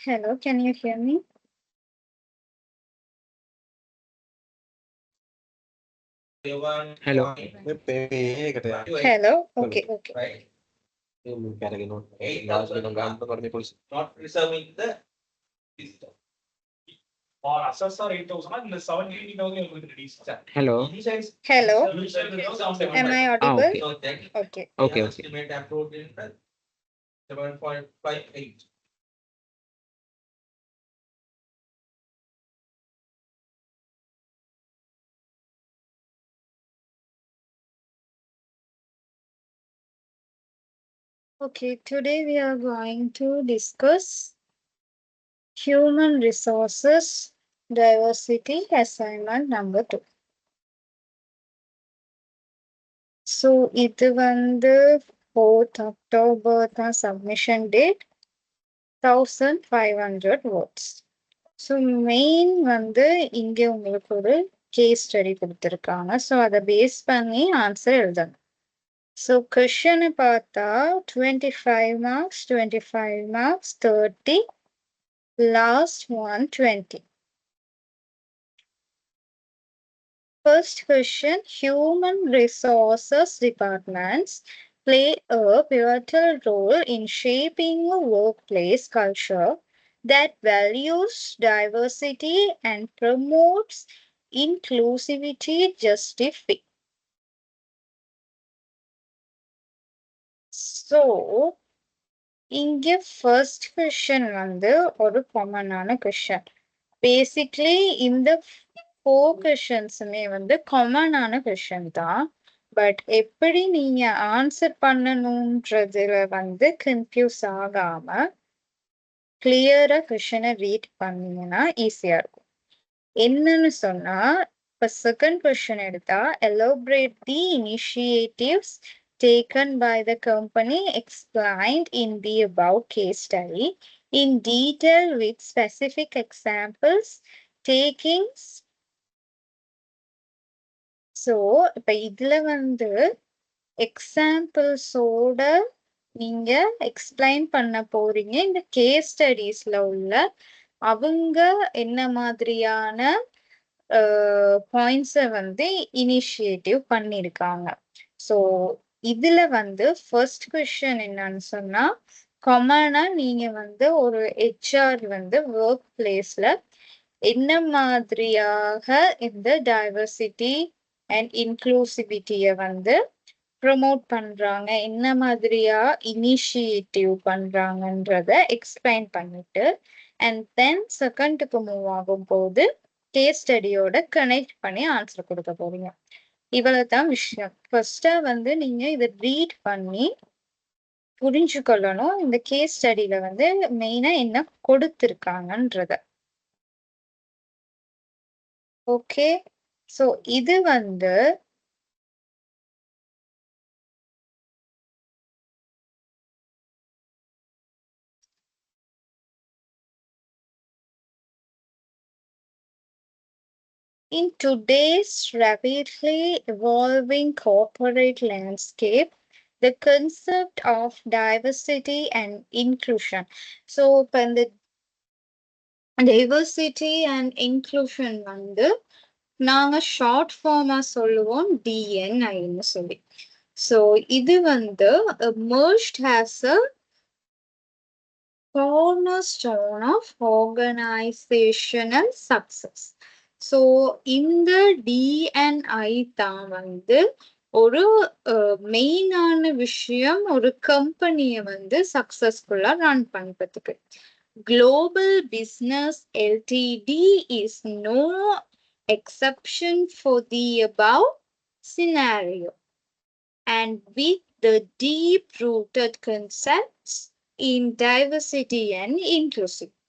Hello, can you hear me? Hello. Hello, okay. Not preserving the system. Or assessor 8,000 the 780,000 you're going to release. Hello. Hello, am I audible? Okay. Okay. Okay. Estimate approved in 7.58. Okay, today we are going to discuss human resources diversity assignment number 2. So, இது வந்து 4th October தான் submission date, 1500 words. So main வந்து இங்கே உங்களுக்கு ஒரு case study கொடுத்துருக்காங்க. So அதை base பண்ணி ஆன்சர் எழுதணும். ஸோ கொஷனை பார்த்தா 25 marks, 25 marks, 30, last one 20. First question, human resources departments play a pivotal role in shaping a workplace culture that values diversity and promotes inclusivity justify. So, இங்க first question வந்து ஒரு காமனான question. Basically, இந்த 4 questionsuமே வந்து காமனான question தான். But எப்படி நீங்க ஆன்சர் பண்ணணும்ன்றதுல வந்து கன்ஃபியூஸ் ஆகாம கிளியரா கொஷனை ரீட் பண்ணீங்கன்னா ஈஸியா இருக்கும். என்னன்னு சொன்னா இப்ப செகண்ட் கொஸ்டின் எடுத்தா elaborate the initiatives taken by the company explained in the above case study in detail with specific examples taking. So இப்ப இதுல வந்து எக்ஸாம்பிள்ஸோட நீங்க எக்ஸ்பிளைன் பண்ண போறீங்க இந்த கேஸ் ஸ்டடீஸ்ல உள்ள அவங்க என்ன மாதிரியான பாயிண்ட்ஸை வந்து இனிஷியேட்டிவ் பண்ணியிருக்காங்க. ஸோ இதுல வந்து ஃபர்ஸ்ட் கொஸ்டின் என்னன்னு சொன்னா காமனா நீங்க வந்து ஒரு ஹெச்ஆர் வந்து ஒர்க் பிளேஸ்ல என்ன மாதிரியாக இந்த டைவர்சிட்டி அண்ட் இன்க்ளூசிவிட்டியை வந்து ப்ரொமோட் பண்றாங்க, என்ன மாதிரியா இனிஷியேட்டிவ் பண்றாங்கன்றத எக்ஸ்பிளைன் பண்ணிட்டு அண்ட் தென் செகண்டுக்கு மூவ் ஆகும் போது கேஸ் ஸ்டடியோட கனெக்ட் பண்ணி ஆன்சர் கொடுக்க போறீங்க. இவ்வளவுதான் விஷயம். ஃபர்ஸ்டா வந்து நீங்க இதை ரீட் பண்ணி புரிஞ்சுக்கொள்ளணும் இந்த கேஸ் ஸ்டடியில வந்து மெயினா என்ன கொடுத்திருக்காங்கன்றத. ஓகே, ஸோ இது வந்து in today's rapidly evolving corporate landscape, the concept of diversity and inclusion. So, இப்போ இந்த diversity and inclusion வந்து நாங்க ஷார்ட் ஃபார்மா சொல்லுவோம் DNIன்னு சொல்லி. ஸோ இது வந்து merged has a cornerstone of organizational success. So இந்த DNI தான் வந்து ஒரு மெயினான விஷயம் ஒரு கம்பெனியை வந்து சக்சஸ்ஃபுல்லா ரன் பண்றதுக்கு. Global Business Ltd is no exception for the above scenario, and with the deep-rooted concepts in diversity and inclusivity.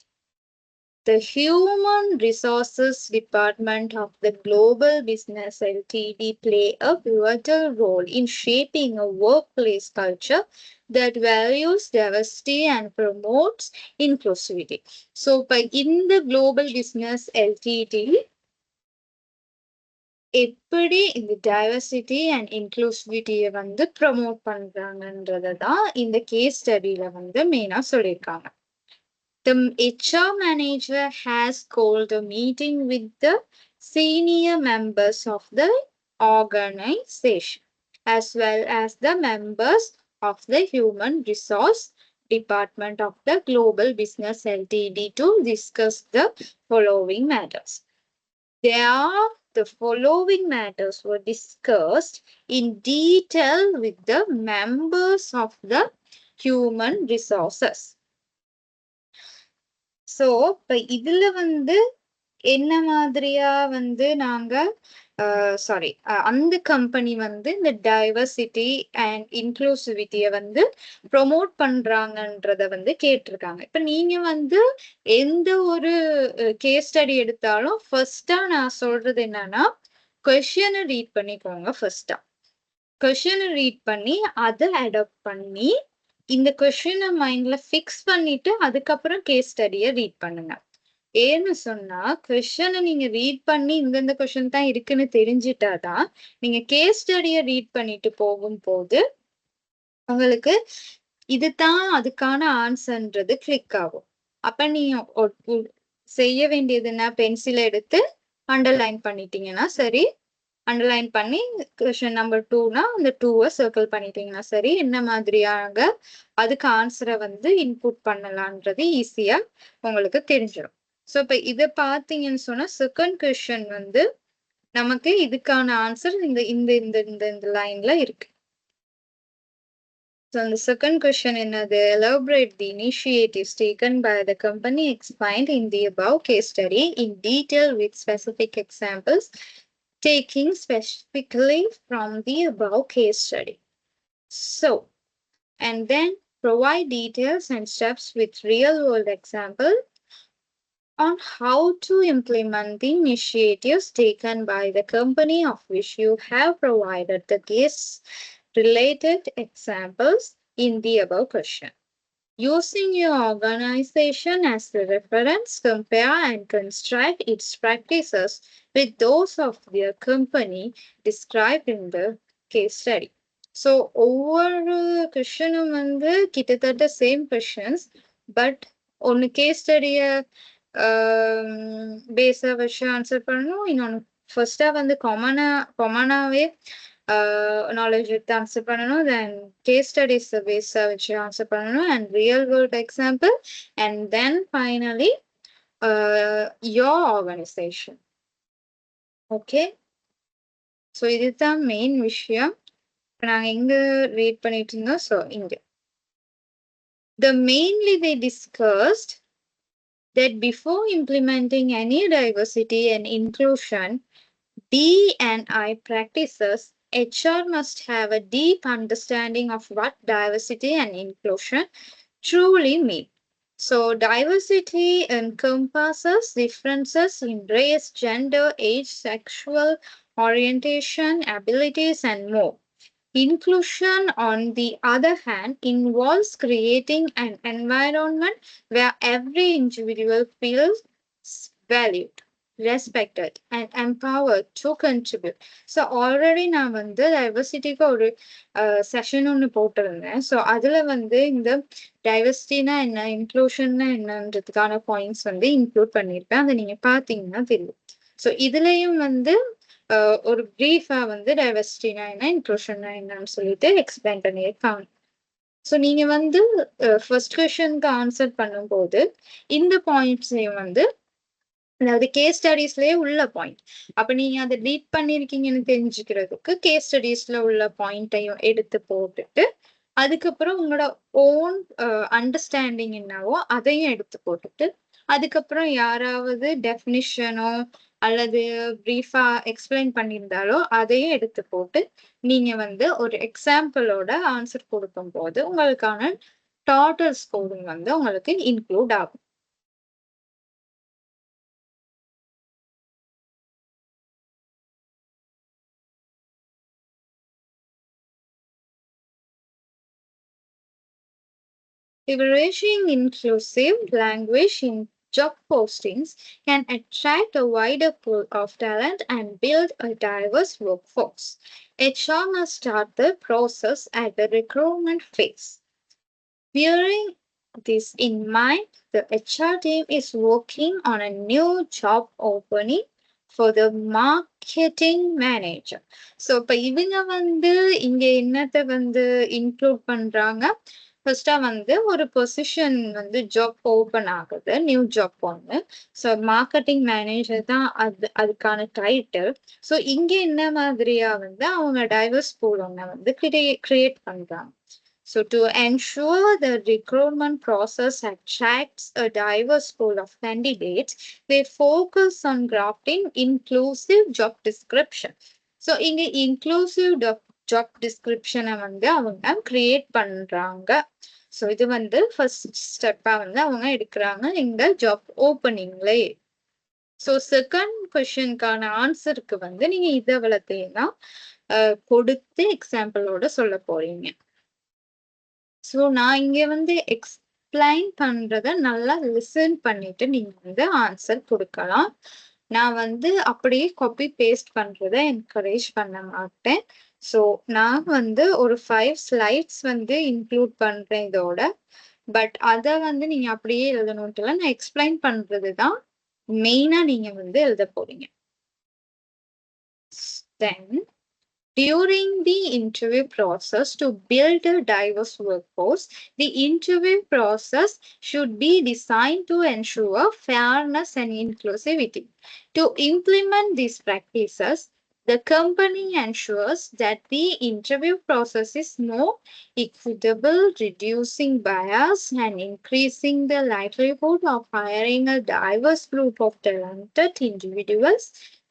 The Human Resources Department of the Global Business Ltd play a pivotal role in shaping a workplace culture that values diversity and promotes inclusivity. So, in the Global Business Ltd, எப்படி இந்த diversity and இன்க்ளூசிவிட்டியை வந்து promote பண்றாங்கன்றத தான் இந்த case ஸ்டடியில வந்து மெயினா சொல்லியிருக்காங்க. The HR manager has called a meeting with the senior members of the organization, as well as the members of the human resource department of the Global Business Ltd to discuss the following matters. The following matters were discussed in detail with the members of the human resources. So, இப்ப இதுல வந்து என்ன மாதிரியா வந்து நாங்க sorry அந்த company வந்து இந்த டைவர்சிட்டி அண்ட் இன்க்ளூசிவிட்டியை வந்து ப்ரொமோட் பண்றாங்கன்றத வந்து கேட்டிருக்காங்க. இப்ப நீங்க வந்து எந்த ஒரு கேஸ் ஸ்டடி எடுத்தாலும் ஃபர்ஸ்டா நான் சொல்றது என்னன்னா கொஸ்டினை ரீட் பண்ணிக்கோங்க. ஃபர்ஸ்டா கொஸ்டினை ரீட் பண்ணி அதை அடாப்ட் பண்ணி இந்த கொஸ்டினை மைண்ட்ல ஃபிக்ஸ் பண்ணிட்டு அதுக்கப்புறம் கேஸ் ஸ்டடியை ரீட் பண்ணுங்க. ஏன்னு சொன்னா கொஸ்டினை நீங்க ரீட் பண்ணி இந்தந்த கொஸ்டின் தான் இருக்குன்னு தெரிஞ்சிட்டாதான் நீங்க கேஸ் ஸ்டடியை ரீட் பண்ணிட்டு போகும்போது உங்களுக்கு இதுதான் அதுக்கான ஆன்சர்ன்றது கிளிக் ஆகும். அப்ப நீங்க செய்ய வேண்டியது என்ன, பென்சிலை எடுத்து அண்டர்லைன் பண்ணிட்டீங்கன்னா சரி. அண்டர்லைன் பண்ணி கொஸ்டின் நம்பர் 2னா அந்த 2வை சர்க்கிள் பண்ணிட்டீங்கன்னா சரி. என்ன மாதிரியாக அதுக்கு ஆன்சரை வந்து இன்புட் பண்ணலான்றது ஈஸியா உங்களுக்கு தெரிஞ்சிடும். ஸோ இப்போ இதை பார்த்தீங்கன்னு சொன்னா செகண்ட் கொஸ்டின் வந்து நமக்கு இதுக்கான ஆன்சர் இந்த இந்த இந்த இந்த இந்த லைன்ல இருக்கு. So the second question என்னது, elaborate the initiatives taken by the company explained in the above case study in detail with specific examples taking specifically from the above case study. So, and then provide details and steps with real world example on how to implement the initiatives taken by the company of which you have provided the case related examples in the above question. Using your organization as the reference, compare and construct its practices with those of their company described in the case study. So, ஒவ்வொரு கொஸ்டினும் வந்து கிட்டத்தட்ட same questions, but ஒன்று case ஸ்டடியை பேஸா வச்சு answer பண்ணணும். இன்னொன்று ஃபர்ஸ்டா வந்து காமனாவே knowledge எடுத்து ஆன்சர் பண்ணணும். தென் கேஸ் ஸ்டடிஸ் பேஸா வச்சு ஆன்சர் பண்ணணும். And real world example. And then finally your organization. Okay, so இதுதான் மெயின் விஷயம். நாங்கள் எங்க ரீட் பண்ணிட்டு இருந்தோம். ஸோ இங்க mainly they discussed that before implementing any diversity and inclusion D&I practices, HR must have a deep understanding of what diversity and inclusion truly mean. So, diversity encompasses differences in race, gender, age, sexual orientation, abilities, and more. Inclusion, on the other hand, involves creating an environment where every individual feels valued, respected, and empowered to contribute. So already நான் வந்து டைவர்சிட்டிக்கு ஒரு session ஒன்று போட்டிருந்தேன். So அதில் வந்து இந்த டைவர்சிட்டினா என்ன, இன்க்ளூஷன்னா என்னன்றதுக்கான points வந்து இன்க்ளூட் பண்ணியிருப்பேன். அதை நீங்கள் பார்த்தீங்கன்னா தெரியும். ஸோ இதுலேயும் வந்து ஒரு பிரீஃபா வந்து டைவர்சிட்டினா என்ன, இன்க்ளூஷன்னா என்னன்னு சொல்லிட்டு எக்ஸ்பிளைன் பண்ணியிருக்காங்க. ஸோ நீங்க வந்து ஃபர்ஸ்ட் கொஸ்டினுக்கு ஆன்சர் பண்ணும்போது இந்த பாயிண்ட்ஸையும் வந்து, அதாவது கேஸ் ஸ்டடீஸ்லயே உள்ள பாயிண்ட், அப்ப நீங்க அதை ரீட் பண்ணிருக்கீங்கன்னு தெரிஞ்சுக்கிறதுக்கு கேஸ் ஸ்டடீஸ்ல உள்ள பாயிண்ட்டையும் எடுத்து போட்டுட்டு அதுக்கப்புறம் உங்களோட ஓன் அண்டர்ஸ்டாண்டிங் என்னவோ அதையும் எடுத்து போட்டுட்டு அதுக்கப்புறம் யாராவது டெஃபினிஷனோ அல்லது பிரீஃபா எக்ஸ்பிளைன் பண்ணியிருந்தாலோ அதையும் எடுத்து போட்டு நீங்க வந்து ஒரு எக்ஸாம்பிளோட ஆன்சர் கொடுக்கும் போது உங்களுக்கான டோட்டல் ஸ்கோரிங் வந்து உங்களுக்கு இன்க்ளூட் ஆகும். Leveraging inclusive language in job postings can attract a wider pool of talent and build a diverse workforce. HR must start the process at the recruitment phase. Viewing this in mind, the HR team is working on a new job opening for the marketing manager. So இப்ப இவங்க வந்து இங்க என்னத்த வந்து include பண்றாங்க? ஃபர்ஸ்டா வந்து ஒரு பொசிஷன் வந்து ஜாப் ஓபன் ஆகுது, நியூ ஜாப் ஒண்ணு. ஸோ மார்க்கெட்டிங் மேனேஜர் தான் அதுக்கான டைட்டில். ஸோ இங்க என்ன மாதிரியா வந்து அவங்க டைவர்ஸ் பூல் ஒண்ண வந்து கிரியேட் பண்றாங்க. So to ensure the recruitment process attracts a diverse pool of candidates, they focus on crafting inclusive job description. So இங்க inclusive job description வந்து அவங்க கிரியேட் பண்றாங்க. ஸோ இது வந்து ஃபர்ஸ்ட் ஸ்டெப்பா வந்து அவங்க எடுக்கிறாங்க இந்த ஜாப் ஓப்பனிங்ல. ஸோ செகண்ட் கொஸ்டினுக்கான ஆன்சருக்கு வந்து நீங்க இதை வளர்த்தீங்கன்னா கொடுத்து எக்ஸாம்பிளோட சொல்ல போறீங்க. ஸோ நான் இங்க வந்து எக்ஸ்பிளைன் பண்றத நல்லா லிசன் பண்ணிட்டு நீங்க வந்து ஆன்சர் கொடுக்கலாம். நான் வந்து அப்படியே காப்பி பேஸ்ட் பண்றத என்கரேஜ் பண்ண மாட்டேன். ஸோ நான் வந்து ஒரு 5 ஸ்லைட்ஸ் வந்து இன்க்ளூட் பண்றேன் இதோட. பட் அதை வந்து நீங்க அப்படியே எழுதணும்ட்டு இல்லை, நான் எக்ஸ்பிளைன் பண்றது தான் மெயினா நீங்க வந்து எழுத போறீங்க. Then during the interview process, to build a diverse workforce, the interview process should be designed to ensure fairness and inclusivity. To implement these practices, the company ensures that the interview process is more equitable, reducing bias and increasing the likelihood of hiring a diverse group of talented individuals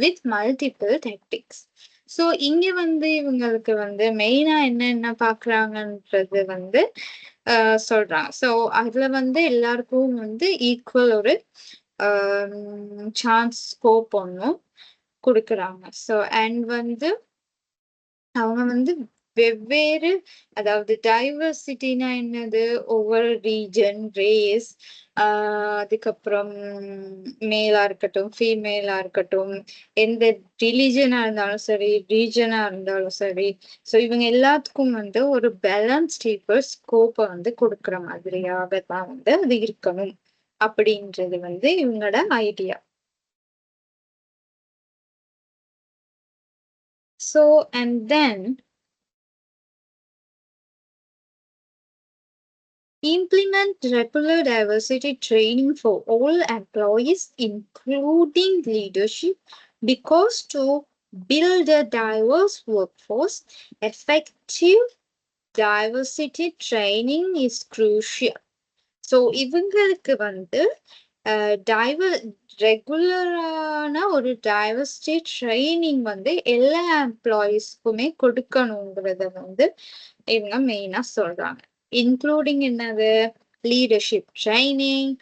with multiple tactics. So இங்க வந்து இவங்களுக்கு வந்து மெயினா என்ன பாக்குறாங்கன்றது வந்து சொல்றாங்க. So அதுல வந்து எல்லாருக்கும் வந்து ஈக்குவல் ஒரு சான்ஸ் ஸ்கோப் ஒன்றும் கொடுக்குறாங்க. ஸோ அண்ட் வந்து அவங்க வந்து வெவ்வேறு, அதாவது டைவர்சிட்டினா என்னது, ஒவ்வொரு ரீஜன், ரேஸ், அதுக்கப்புறம் மேலா இருக்கட்டும், ஃபீமேலா இருக்கட்டும், எந்த ரிலிஜனா இருந்தாலும் சரி, ரீஜனா இருந்தாலும் சரி. ஸோ இவங்க எல்லாத்துக்கும் வந்து ஒரு பேலன்ஸ் ஈக்குவல் ஸ்கோப்பை வந்து கொடுக்குற மாதிரியாக தான் வந்து அது இருக்கணும் அப்படின்றது வந்து இவங்களோட idea. So and then implement regular diversity training for all employees, including leadership, because to build a diverse workforce, effective diversity training is crucial. So இவங்களுக்கு வந்து ரெகுலரான ஒரு டைவர்சிட்டி ட்ரைனிங் வந்து எல்லா எம்ப்ளாயீஸ்க்குமே கொடுக்கணுங்கிறத வந்து இவங்க மெயினா சொல்றாங்க. இன்க்ளூடிங் என்னது, லீடர்ஷிப் ட்ரைனிங்,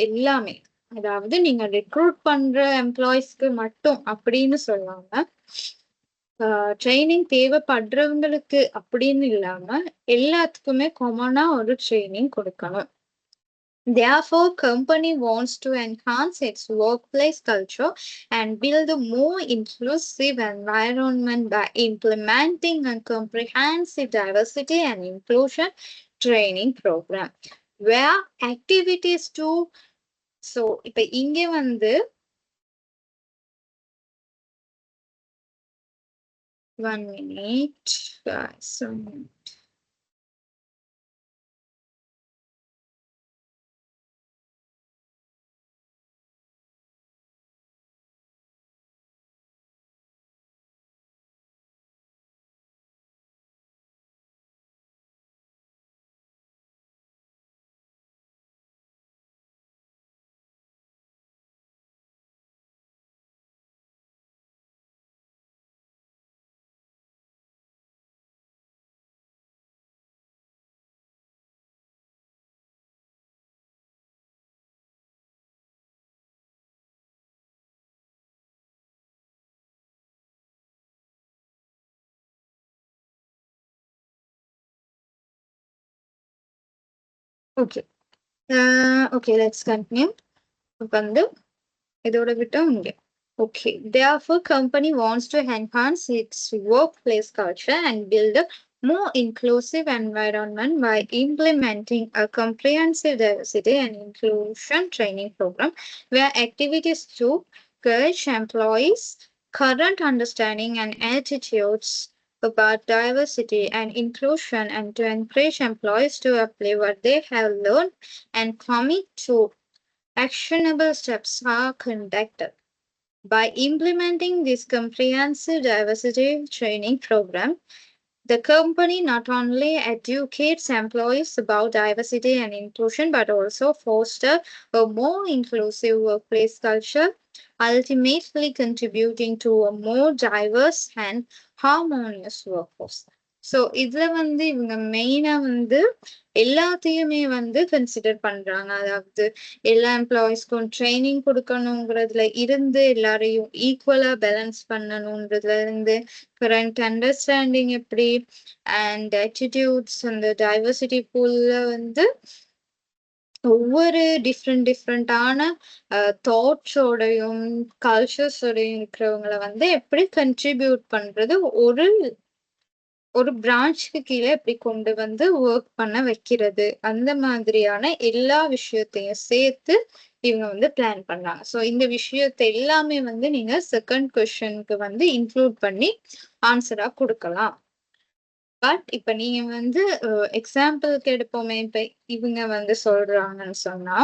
எல்லாமே. அதாவது நீங்க ரெக்ரூட் பண்ற எம்ப்ளாயீஸ்க்கு மட்டும் அப்படின்னு சொல்லாம ட்ரைனிங் தேவைப்படுறவங்களுக்கு அப்படின்னு இல்லாம எல்லாத்துக்குமே காமனா ஒரு ட்ரைனிங் கொடுக்கணும். Therefore, company wants to enhance its workplace culture and build a more inclusive environment by implementing a comprehensive diversity and inclusion training program, where activities to so இப்ப இங்க வந்து 1 minute guys. Okay. Okay, let's continue. வந்து இதோட விட்டோம் இங்க. Okay. Therefore, company wants to enhance its workplace culture and build a more inclusive environment by implementing a comprehensive diversity and inclusion training program where activities to encourage employees' current understanding and attitudes about diversity and inclusion and to encourage employees to apply what they have learned and commit to actionable steps are conducted. By implementing this comprehensive diversity training program, the company not only educates employees about diversity and inclusion but also foster a more inclusive workplace culture, ultimately contributing to a more diverse and harmonious workforce. So இதுல வந்து இவங்க மெயினா வந்து எல்லாத்தையுமே வந்து consider பண்றாங்க. அதாவது எல்லா எம்ப்ளாயீஸ்க்கும் ட்ரைனிங் கொடுக்கணுங்கிறதுல இருந்து எல்லாரையும் ஈக்குவலா பேலன்ஸ் பண்ணணுன்றதுல இருந்து கரண்ட் அண்டர்ஸ்டாண்டிங் எப்படி அண்ட் ஆட்டிடியூட்ஸ் அந்த டைவர்சிட்டி பூல்ல வந்து ஒவ்வொரு டிஃப்ரெண்டான தாட்ஸோடையும் கல்ச்சர்ஸோடையும் இருக்கிறவங்களை வந்து எப்படி கன்ட்ரிபியூட் பண்றது ஒரு ஒரு பிரான்ச்சுக்கு கீழே எப்படி கொண்டு வந்து ஒர்க் பண்ண வைக்கிறது அந்த மாதிரியான எல்லா விஷயத்தையும் சேர்த்து இவங்க வந்து பிளான் பண்றாங்க. ஸோ இந்த விஷயத்தை எல்லாமே வந்து நீங்க செகண்ட் கொஸ்டினுக்கு வந்து இன்க்ளூட் பண்ணி ஆன்சரா கொடுக்கலாம். பட் இப்ப நீங்க வந்து எக்ஸாம்பிளுக்கு எடுப்போமே, இப்ப இவங்க வந்து சொல்றாங்கன்னு சொன்னா,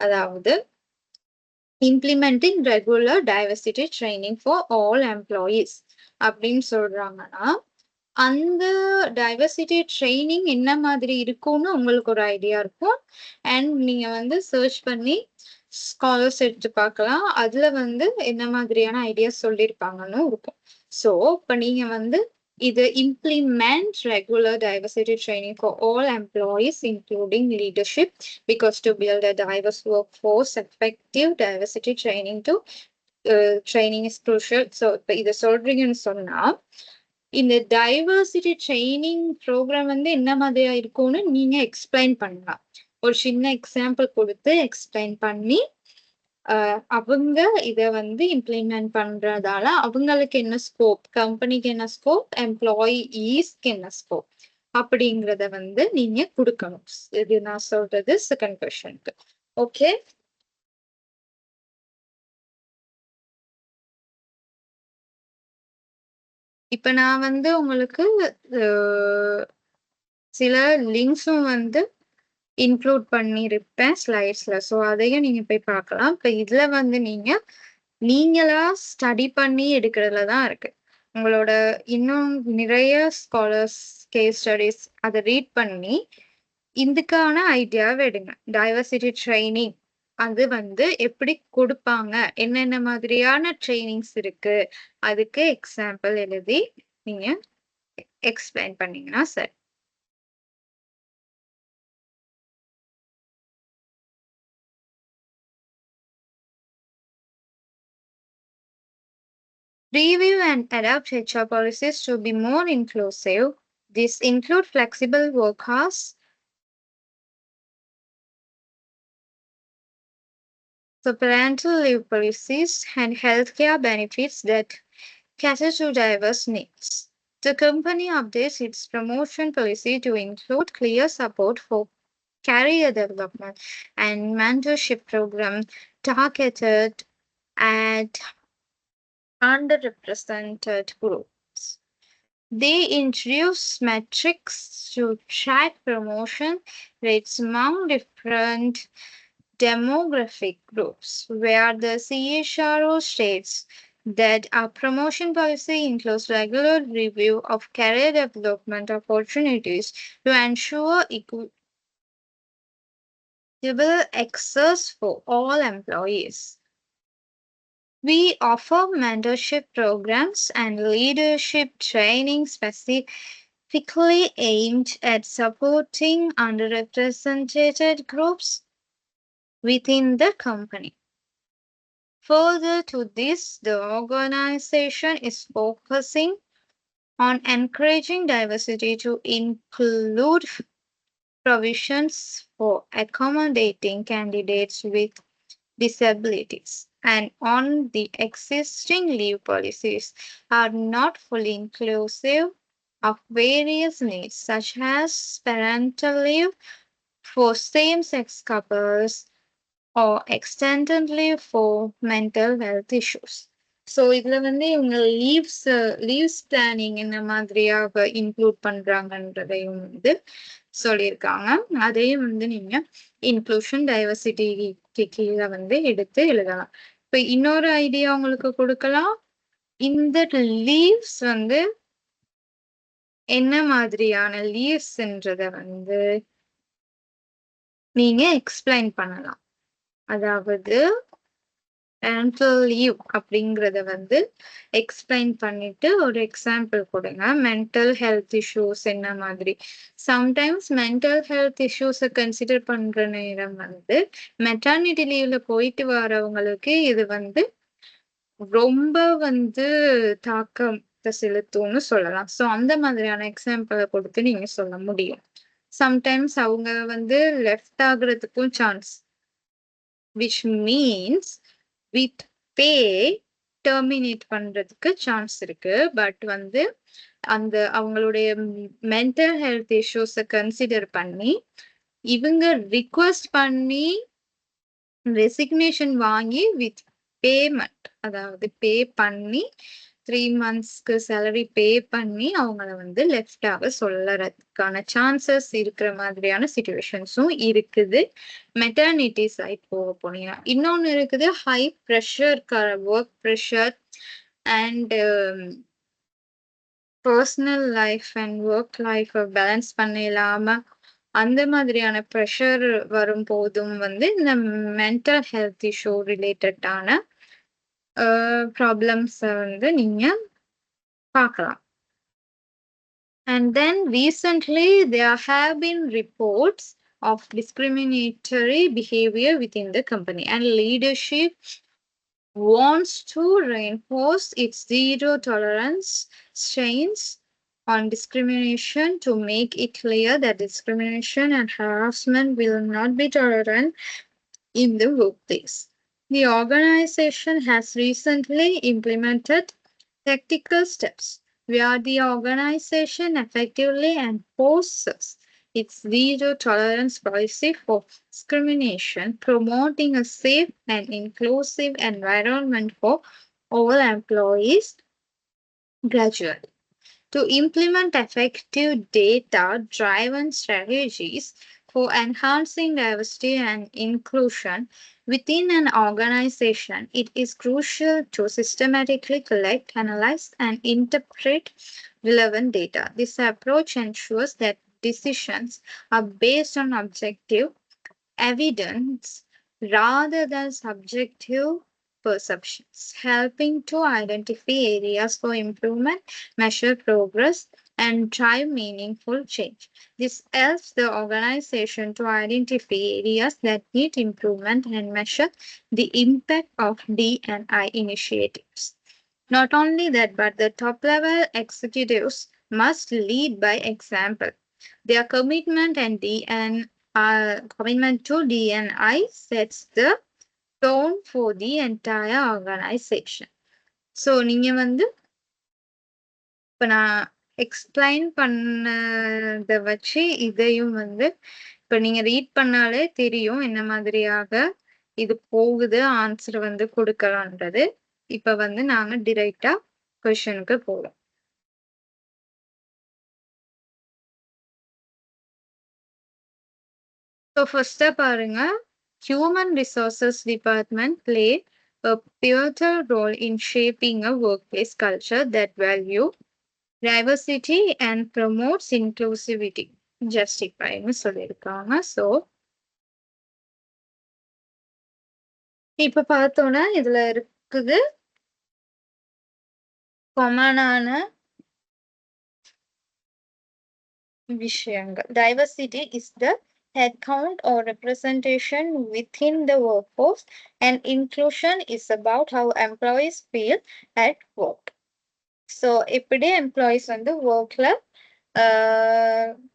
அதாவது implementing regular diversity training for all employees அப்படின்னு சொல்றாங்கன்னா, அந்த டைவர்சிட்டி ட்ரைனிங் என்ன மாதிரி இருக்கும்னு உங்களுக்கு ஒரு ஐடியா இருக்கும். அண்ட் நீங்க வந்து சர்ச் பண்ணி ஸ்காலர்ஸ் எடுத்து பார்க்கலாம். அதுல வந்து என்ன மாதிரியான ஐடியாஸ் சொல்லியிருப்பாங்கன்னு இருக்கும். ஸோ இப்போ நீங்க வந்து இது implement regular diversity training for all employees including leadership because to build a diverse workforce effective diversity training to training is crucial. So இப்போ இதை சொல்றீங்கன்னு சொன்னா இந்த டைவர்சிட்டி ட்ரைனிங் ப்ரோக்ராம் வந்து என்ன மாதிரியா இருக்கும்னு நீங்க எக்ஸ்பிளைன் பண்ணலாம். ஒரு சின்ன எக்ஸாம்பிள் கொடுத்து எக்ஸ்பிளைன் பண்ணி அவங்க இதை வந்து இம்ப்ளிமெண்ட் பண்றதால அவங்களுக்கு என்ன ஸ்கோப், கம்பெனிக்கு என்ன ஸ்கோப், எம்ப்ளாயீஸ்க்கு என்ன ஸ்கோப் அப்படிங்கிறத வந்து நீங்க கொடுக்கணும். இது நான் சொல்றது செகண்ட் கொஸ்டினுக்கு. ஓகே, இப்ப நான் வந்து உங்களுக்கு சில லிங்க்ஸும் வந்து இன்க்ளூட் பண்ணியிருப்பேன் ஸ்லைட்ஸ்ல. ஸோ அதையும் நீங்க போய் பார்க்கலாம். இப்போ இதுல வந்து நீங்களா ஸ்டடி பண்ணி எடுக்கிறதுல தான் இருக்கு. உங்களோட இன்னும் நிறைய ஸ்காலர்ஸ் கேஸ் ஸ்டடிஸ் அதை ரீட் பண்ணி இதுக்கான ஐடியாவை எடுங்க. டைவர்சிட்டி ட்ரைனிங் அது வந்து எப்படி கொடுப்பாங்க, என்னென்ன மாதிரியான ட்ரைனிங்ஸ் இருக்கு, அதுக்கு எக்ஸாம்பிள் எழுதி நீங்க எக்ஸ்பிளைன் பண்ணீங்கன்னா சரி. Review and adapt HR policies to be more inclusive. This include flexible work hours, so parental leave policies and healthcare benefits that cater to diverse needs. The company updates its promotion policy to include clear support for career development and mentorship program targeted at underrepresented groups. They introduce metrics to track promotion rates among different demographic groups, where the CHRO states that our promotion policy includes regular review of career development opportunities to ensure equitable access for all employees. We offer mentorship programs and leadership training specifically aimed at supporting underrepresented groups within the company. Further to this, the organization is focusing on encouraging diversity to include provisions for accommodating candidates with disabilities, and on the existing leave policies are not fully inclusive of various needs, such as parental leave for same-sex couples or extended leave for mental health issues. So இதுல வந்து இவங்க leaves planning என்ன மாதிரியாக include பண்றாங்கன்றதையும் வந்து சொல்லியிருக்காங்க. அதையும் வந்து நீங்க இன்க்ளூஷன் டைவர்சிட்டிக்கு கீழே வந்து எடுத்து எழுதலாம். இப்ப இன்னொரு ஐடியா உங்களுக்கு கொடுக்கலாம். இந்த லீவ்ஸ் வந்து என்ன மாதிரியான லீவ்ஸ்ன்றத வந்து நீங்க எக்ஸ்பிளைன் பண்ணலாம். அதாவது parental leave அப்படிங்கறத வந்து எக்ஸ்பிளைன் பண்ணிட்டு ஒரு எக்ஸாம்பிள் கொடுங்க. மென்டல் ஹெல்த் இஷ்யூஸ் என்ன மாதிரி. சம்டைம்ஸ் மென்டல் ஹெல்த் இஷ்யூஸை கன்சிடர் பண்ற நேரம் வந்து மெட்டர்னிட்டி லீவ்ல போயிட்டு வரவங்களுக்கு இது வந்து ரொம்ப வந்து தாக்கத்தை செலுத்தும்னு சொல்லலாம். ஸோ அந்த மாதிரியான எக்ஸாம்பிளை கொடுத்து நீங்க சொல்ல முடியும். சம்டைம்ஸ் அவங்க வந்து லெஃப்ட் ஆகுறதுக்கும் chance, which means with pay terminate பண்றதுக்கு சான்ஸ் இருக்கு. பட் வந்து அந்த அவங்களுடைய மென்டல் ஹெல்த் இஷ்யூஸை கன்சிடர் பண்ணி இவங்க ரிக்வெஸ்ட் பண்ணி ரெசிக்னேஷன் வாங்கி வித் பேமெண்ட், அதாவது பே பண்ணி 3 monthsக்கு சேலரி பே பண்ணி அவங்கள வந்து லெஃப்ட் ஆக சொல்லறதுக்கான சான்சஸ் இருக்கிற மாதிரியான சிச்சுவேஷன்ஸும் இருக்குது. மெட்டர்னிட்டி சைட் போக போனீங்கன்னா இன்னொன்னு இருக்குது, high pressure, work pressure and personal life and work life balance பண்ண இல்லாம அந்த மாதிரியான ப்ரெஷர் வரும் போதும் வந்து இந்த மென்டல் ஹெல்த் இஷ்யூ ரிலேட்டடான ப்ராப்ளம்ஸை வந்து நீங்க பார்க்கலாம். And then recently there have been reports of discriminatory behavior within the company, and leadership wants to reinforce its zero tolerance stance on discrimination to make it clear that discrimination and harassment will not be tolerant in the workplace. The organization has recently implemented tactical steps where the organization effectively enforces its zero tolerance policy for discrimination, promoting a safe and inclusive environment for all employees gradually. To implement effective data-driven strategies for enhancing diversity and inclusion within an organization, it is crucial to systematically collect, analyze, and interpret relevant data. This approach ensures that decisions are based on objective evidence rather than subjective perceptions, helping to identify areas for improvement, measure progress, and drive meaningful change. This helps the organization to identify areas that need improvement and measure the impact of D&I initiatives. Not only that, but the top-level executives must lead by example. Their commitment to D&I sets the tone for the entire organization. So நீங்க வந்து இப்ப நான் explain பண்ணத வச்சு இதையும் வந்து இப்ப நீங்க ரீட் பண்ணாலே தெரியும் என்ன மாதிரியாக இது போகுது, ஆன்சர் வந்து கொடுக்கலான்றது. இப்ப வந்து நாங்க டிரெக்டா கொஸ்டினுக்கு போறோம். ஸோ ஃபர்ஸ்டா பாருங்க, human resources department play a pivotal role in shaping a workplace culture that value diversity and promotes inclusivity. ஜஸ்டிஃபைன்னு சொல்லியிருக்காங்க. ஸோ இப்ப பார்த்தோம்னா இதுல இருக்குது காமனான விஷயங்கள். Diversity is the headcount or representation within the workforce, and inclusion is about how employees feel at work. So எப்படி employees வந்து ஒர்க்ல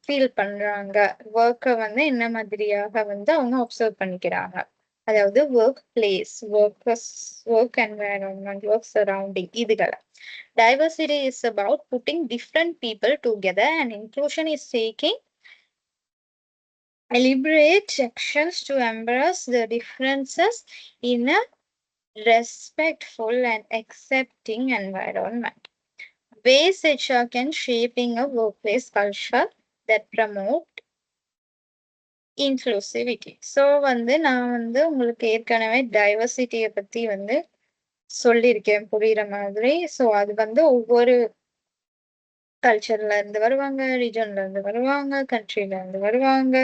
ஃபீல் பண்றாங்க, ஒர்க்கை வந்து என்ன மாதிரியாக வந்து அவங்க அப்சர்வ் பண்ணிக்கிறாங்க. அதாவது work place, work environment, work surrounding இதுகளை. Diversity is about putting different people together, and inclusion is taking deliberate actions to embrace the differences in a respectful and accepting environment. Ways HR can shaping a workplace culture that promote inclusivity. So நான் உங்களுக்கு ஏற்கனவே டைவர்சிட்டியை பத்தி சொல்லியிருக்கேன் புரியுற மாதிரி. So அது ஒவ்வொரு கல்ச்சர்ல இருந்து வருவாங்க, ரீஜன்ல இருந்து வருவாங்க, கண்ட்ரில இருந்து வருவாங்க.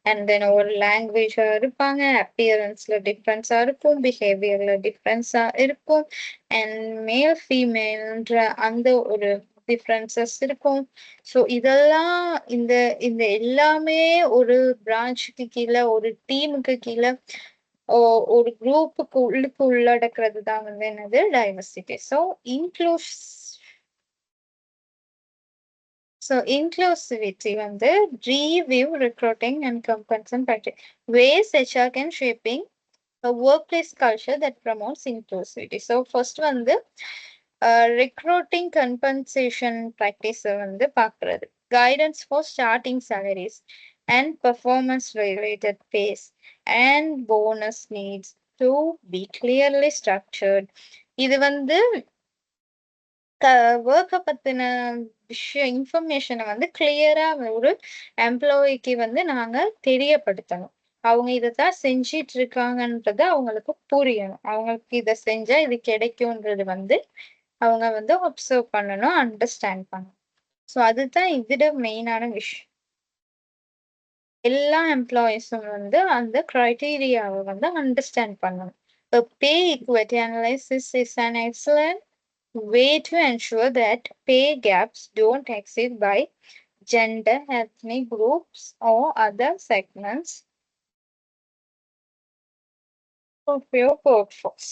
அண்ட் தென் ஒரு லாங்குவேஜா இருப்பாங்க, அப்பியரன்ஸ்ல டிஃப்ரென்ஸா இருக்கும், பிஹேவியர்ல டிஃப்ரென்ஸா இருக்கும், அண்ட் மேல் ஃபீமேல்ன்ற அந்த ஒரு டிஃப்ரென்சஸ் இருக்கும். ஸோ இதெல்லாம் இந்த இந்த எல்லாமே ஒரு பிரான்ச்சுக்கு கீழே, ஒரு டீமுக்கு கீழே, ஒரு குரூப்புக்கு உள்ளடக்கிறது தான் என்னது diversity. So inclusivity review recruiting and compensation practice. Ways HR can shaping a workplace culture that promotes inclusivity. So first recruiting compensation practice பார்க்கிறது. Guidance for starting salaries and performance related pays and bonus needs to be clearly structured. இது ஒர்க்கை பத்தின விஷயம் இன்ஃபர்மேஷனை கிளியரா ஒரு எம்ப்ளாயிக்கு நாங்க தெரியப்படுத்தணும். அவங்க இதைத்தான் செஞ்சிட்டு இருக்காங்கன்றது அவங்களுக்கு புரியணும். அவங்களுக்கு இதை செஞ்சா இது கிடைக்கும்ன்றது அவங்க அப்சர்வ் பண்ணணும், அண்டர்ஸ்டாண்ட் பண்ணணும். ஸோ அதுதான் இதோட மெயினான விஷயம். எல்லா எம்ப்ளாயிஸும் அந்த கிரைட்டீரியாவை அண்டர்ஸ்டாண்ட் பண்ணணும். Pay equity analysis is an excellent way to ensure that pay gaps don't exist by gender, ethnic groups, or other segments of your workforce.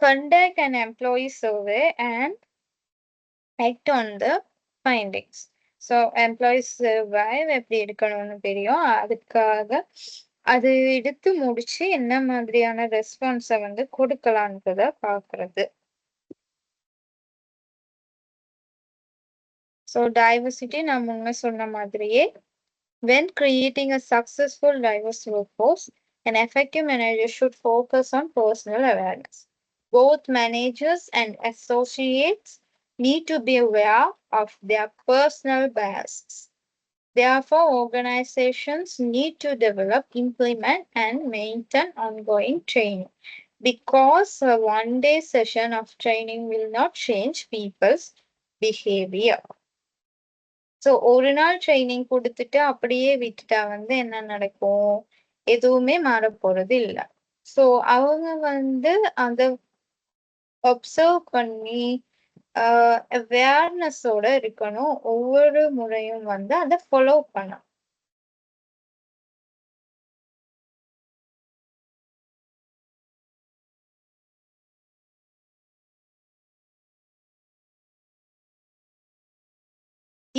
Conduct an employee survey and act on the findings. So, employee survey எப்படி எடுக்கணும்னு தெரியும். அதுக்காக அது எடுத்து முடிச்சு என்ன மாதிரியான ரெஸ்பான்ஸை கொடுக்கலான்றத பார்க்கறது. So diversity நான் முன்ன சொன்ன மாதிரியே when creating a successful diverse workforce, an effective manager should focus on personal awareness. Both managers and associates need to be aware of their personal biases. Therefore, organizations need to develop, implement, and maintain ongoing training, because a one-day session of training will not change people's behavior. So ஒரு நாள் training கொடுத்துட்டு அப்படியே விட்டுட்டா என்ன நடக்கும்? எதுவுமே மாறப்போறது இல்லை. So அவங்க அதை அப்சர்வ் பண்ணி அவேர்னஸோட இருக்கணும். ஒவ்வொரு முறையும் அதை ஃபாலோ பண்ணணும்.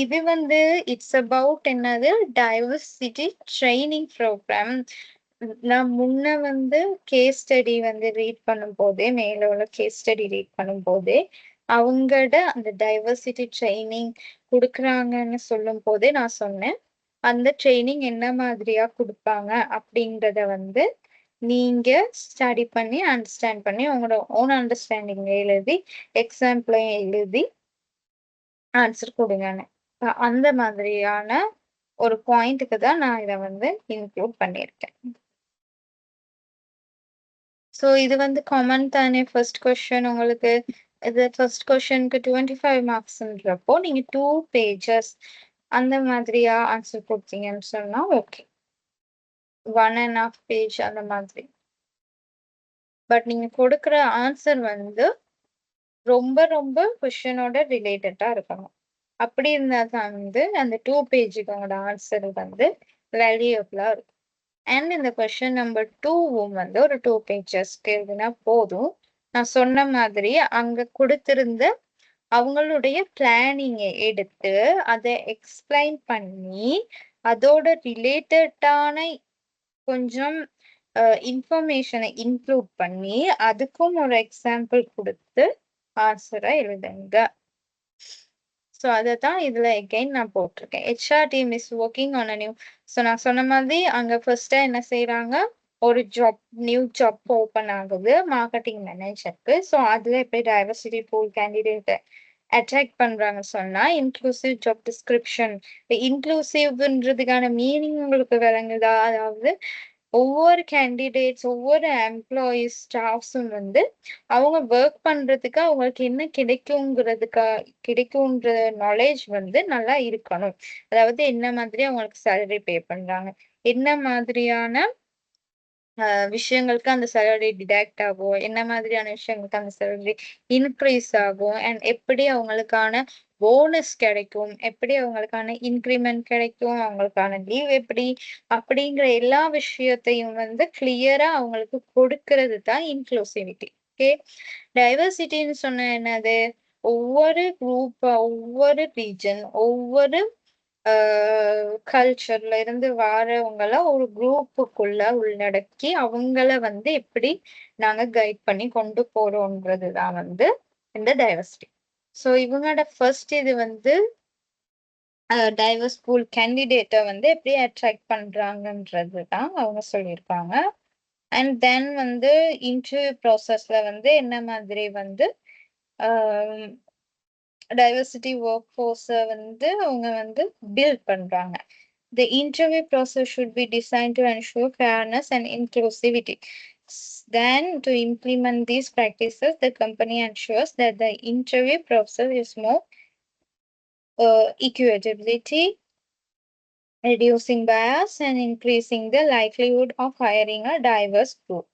இது இட்ஸ் அபவுட் என்னது டைவர்சிட்டி ட்ரைனிங் ப்ரோக்ராம். நான் முன்ன கேஸ் ஸ்டடி ரீட் பண்ணும் போதே, மேல உள்ள கேஸ் ஸ்டடி ரீட் பண்ணும் போதே அவங்களோட அந்த டைவர்சிட்டி ட்ரைனிங் கொடுக்குறாங்கன்னு சொல்லும் போதே நான் சொன்னேன், அந்த ட்ரைனிங் என்ன மாதிரியா கொடுப்பாங்க அப்படின்றத நீங்க ஸ்டடி பண்ணி அண்டர்ஸ்டாண்ட் பண்ணி உங்களோட ஓன் அண்டர்ஸ்டாண்டிங் எழுதி எக்ஸாம்பிளையும் எழுதி ஆன்சர் கொடுங்கன்னு. அந்த மாதிரியான ஒரு பாயிண்ட்டுக்கு தான் நான் இதை இன்க்ளூட் பண்ணியிருக்கேன். ஸோ இது காமன் தானே. ஃபர்ஸ்ட் கொஸ்டின் உங்களுக்கு இது ஃபர்ஸ்ட் கொஸ்டினுக்கு 25 மார்க்ஸ்ன்றப்போ நீங்க 2 pages அந்த மாதிரியா ஆன்சர் கொடுத்தீங்கன்னு சொன்னா ஓகே, 1.5 page அந்த மாதிரி. பட் நீங்க கொடுக்குற ஆன்சர் ரொம்ப ரொம்ப கொஸ்டினோட ரிலேட்டடா இருக்கணும். அப்படி இருந்தா தான் அந்த 2 பேஜுக்கு உங்களோட ஆன்சர் வேல்யூபிளா இருக்கும். அண்ட் இந்த கொஸ்டின் நம்பர் 2வும் ஒரு 2 pagesக்கு எழுதினா போதும். நான் சொன்ன மாதிரி அங்க கொடுத்திருந்த அவங்களுடைய பிளானிங்கை எடுத்து அதை எக்ஸ்பிளைன் பண்ணி அதோட ரிலேட்டடான கொஞ்சம் இன்ஃபர்மேஷனை இன்க்ளூட் பண்ணி அதுக்கும் ஒரு எக்ஸாம்பிள் கொடுத்து ஆன்சரை எழுதுங்க. ஸோ அதை தான் இதில் எகெயின் நான் போட்டிருக்கேன். HR team is working on a new. So நான் சொன்ன மாதிரி அங்கே ஃபர்ஸ்ட்டாக என்ன செய்கிறாங்க, ஒரு நியூ ஜாப் ஓப்பன் ஆகுது மார்க்கெட்டிங் மேனேஜருக்கு. ஸோ அதில் எப்படி டைவர்சிட்டி பூல் கேண்டிடேட்டை அட்ராக்ட் பண்றாங்க சொன்னா இன்க்ளூசிவ் ஜாப் டிஸ்கிரிப்ஷன். இன்க்ளூசிவ்ன்றதுக்கான மீனிங் உங்களுக்கு விளங்குதா? அதாவது ஒவ்வொரு கேண்டிடேட்ஸ், ஒவ்வொரு எம்ப்ளாயீஸ், ஸ்டாஃப்ஸும் வந்து அவங்க ஒர்க் பண்றதுக்கு அவங்களுக்கு என்ன கிடைக்கும்ன்ற நாலேஜ் வந்து நல்லா இருக்கணும். அதாவது என்ன மாதிரி அவங்களுக்கு சேலரி பே பண்றாங்க, என்ன மாதிரியான விஷயங்களுக்கு அந்த சேலரி டிடக்ட் ஆகும், என்ன மாதிரியான விஷயங்களுக்கு அந்த சேலரி இன்க்ரீஸ் ஆகும், அண்ட் எப்படி அவங்களுக்கான போனஸ் கிடைக்கும், எப்படி அவங்களுக்கான இன்க்ரிமெண்ட் கிடைக்கும், அவங்களுக்கான லீவ் எப்படி, அப்படிங்கிற எல்லா விஷயத்தையும் வந்து கிளியரா அவங்களுக்கு கொடுக்கறது தான் இன்க்ளூசிவிட்டி. ஓகே, டைவர்சிட்டின்னு சொன்ன என்னது, ஒவ்வொரு குரூப், ஒவ்வொரு ரீஜன், ஒவ்வொரு கல்ச்சர்ல இருந்து வாரவங்கள ஒரு குரூப்புக்குள்ள உள்ளடக்கி அவங்கள வந்து எப்படி நாங்க கைட் பண்ணி கொண்டு போறோம்ன்றதுதான் வந்து இந்த டைவர்சிட்டி. ஸோ இவங்களோட ஃபர்ஸ்ட் இது வந்து டைவர்ஸ் பூல் கேண்டிடேட்டை வந்து எப்படி அட்ராக்ட் பண்றாங்கன்றது தான் அவங்க சொல்லியிருக்காங்க. அண்ட் தென் வந்து இன்டர்வியூ ப்ராசஸ்ல வந்து என்ன மாதிரி வந்து டைவர்சிட்டி ஒர்க் ஃபோர்ஸை வந்து அவங்க வந்து பில்ட் பண்றாங்க. The interview process should be designed to ensure fairness and inclusivity. Then, to implement these practices, the company ensures that the interview process is more equitability, reducing bias, and increasing the likelihood of hiring a diverse group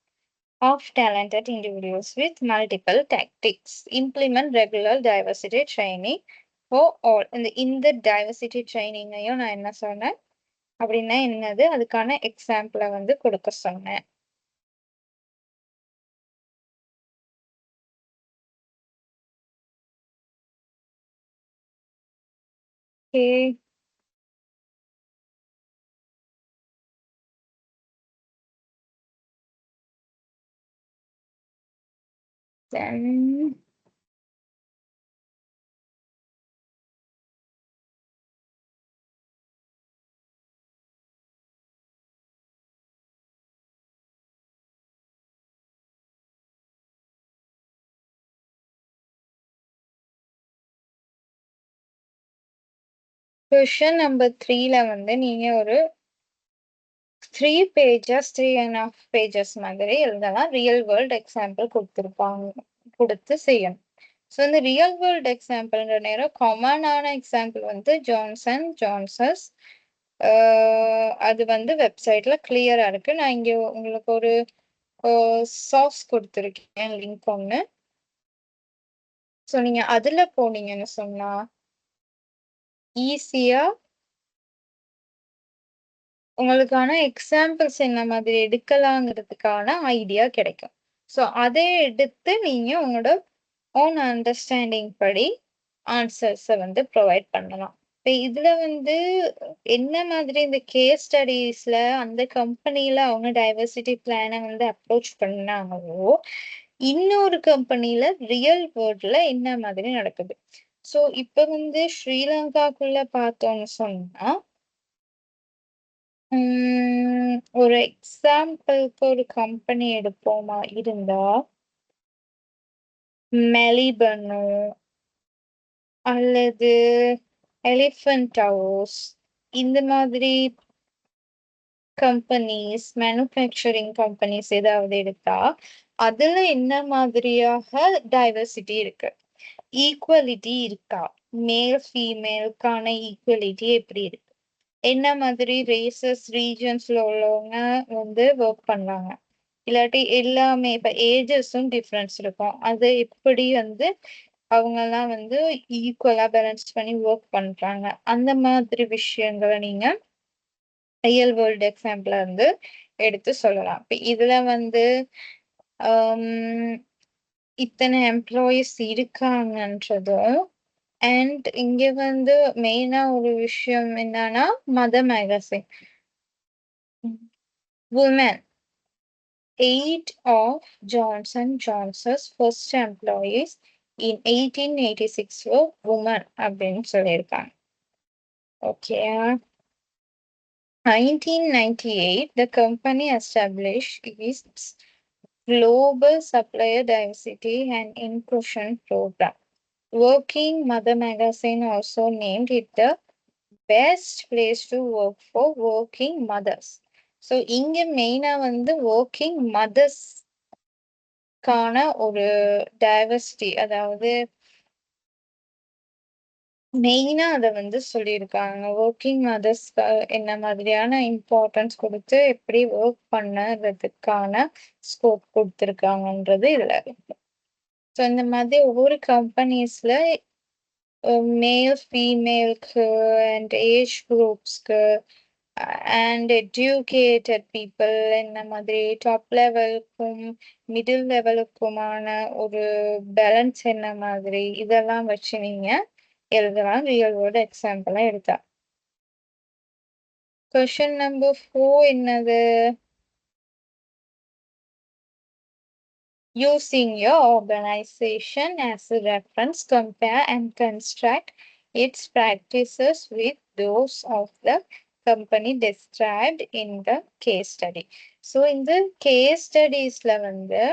of talented individuals with multiple tactics. Implement regular diversity training for all. இந்த diversity training ஐயும் நான் என்ன சொன்னேன் அப்படின்னா என்னது, அதுக்கான எக்ஸாம்பிளை வந்து கொடுக்க சொன்னேன். Okay. Then கொஷின் நம்பர் 3ல வந்து நீங்க ஒரு 3 pages 3.5 pages மாதிரி எழுதலாம். ரியல் வேர்ல்ட் எக்ஸாம்பிள் கொடுத்து செய்யணும். ஸோ இந்த ரியல் வேர்ல்ட் எக்ஸாம்பிள்ன்ற நேரம் காமனான எக்ஸாம்பிள் வந்து ஜான்சஸ். அது வந்து வெப்சைட்ல கிளியரா இருக்கு. நான் இங்க உங்களுக்கு ஒரு சாஃப்ட்ஸ் கொடுத்துருக்கேன் லிங்க் ஒன்று. ஸோ நீங்க அதுல போனீங்கன்னு சொன்னா ஈஸியா உங்களுக்கான எக்ஸாம்பிள்ஸ் என்ன மாதிரி எடுக்கலாங்கிறதுக்கான ஐடியா கிடைக்கும். ஸோ அதை எடுத்து நீங்க உங்களோட ஓன் அண்டர்ஸ்டாண்டிங் படி ஆன்சர்ஸை வந்து ப்ரொவைட் பண்ணலாம். இப்போ இதுல வந்து என்ன மாதிரி இந்த கேஸ் ஸ்டடீஸ்ல அந்த கம்பெனில அவங்க டைவர்சிட்டி பிளானை வந்து அப்ரோச் பண்ணாங்களோ, இன்னொரு கம்பெனில ரியல் வேர்ல்ட்ல என்ன மாதிரி நடக்குது. ஸோ இப்ப வந்து ஸ்ரீலங்காக்குள்ள பார்த்தோம்னு சொன்னா ஒரு எக்ஸாம்பிளுக்கு ஒரு கம்பெனி எடுப்போமா இருந்தா மெலிபனோ அல்லது எலிஃபண்ட் ஹவுஸ், இந்த மாதிரி கம்பெனிஸ், மேனுஃபேக்சரிங் கம்பெனிஸ் ஏதாவது எடுத்தா அதுல என்ன மாதிரியாக டைவர்சிட்டி இருக்கு, ஈக்குவலிட்டி இருக்கா, மேல் ஃபீமேலுக்கான ஈக்குவலிட்டி எப்படி இருக்கு, என்ன மாதிரி ரேசஸ் ரீஜன்ஸ்ல உள்ளவங்க வந்து ஒர்க் பண்றாங்க, இல்லாட்டி எல்லாமே இப்ப ஏஜஸும் டிஃப்ரென்ஸ் இருக்கும், அது எப்படி வந்து அவங்க எல்லாம் வந்து ஈக்குவலா பேலன்ஸ் பண்ணி ஒர்க் பண்றாங்க, அந்த மாதிரி விஷயங்களை நீங்க ரியல் வேர்ல்டு எக்ஸாம்பிள வந்து எடுத்து சொல்லலாம். இப்ப இதுல வந்து இத்தனை எம்ப்ளாயிஸ் இருக்காங்கன்றதும் அண்ட் இங்க வந்து மெயினா ஒரு விஷயம் என்னன்னா mother magazine, woman 8 of Johnson Johnson's first employees in 1886 were women அப்படின்னு சொல்லியிருக்காங்க. Okay. 1998, the company established its Global Supplier Diversity and Inclusion Program. Working Mother magazine also named it the best place to work for working mothers. So இங்க மெயினா வந்து working mothers கான ஒரு diversity, அதாவது மெயினா அத வந்து சொல்லியிருக்காங்க. ஒர்க்கிங் மதர்ஸ்க்கு என்ன மாதிரியான இம்பார்ட்டன்ஸ் கொடுத்து எப்படி ஒர்க் பண்ணுறதுக்கான ஸ்கோப் கொடுத்துருக்காங்கன்றது இதுல இருக்கு. ஸோ இந்த மாதிரி ஒவ்வொரு கம்பெனிஸ்ல மேல் ஃபீமேலுக்கு அண்ட் ஏஜ் குரூப்ஸ்க்கு அண்ட் எஜுகேட்டட் பீப்புள் இந்த மாதிரி டாப் லெவலுக்கும் மிடில் லெவலுக்குமான ஒரு பேலன்ஸ் என்ன மாதிரி இதெல்லாம் வச்சு நீங்க எழுதலாம். ரியல் வேர்ல்ட் எக்ஸாம்பிளா எடுத்தா. கொஸ்டின் நம்பர் 4 என்னது? Using your organization as a reference, compare and construct its practices with those of the company described in the case study. So in the case studiesல வந்து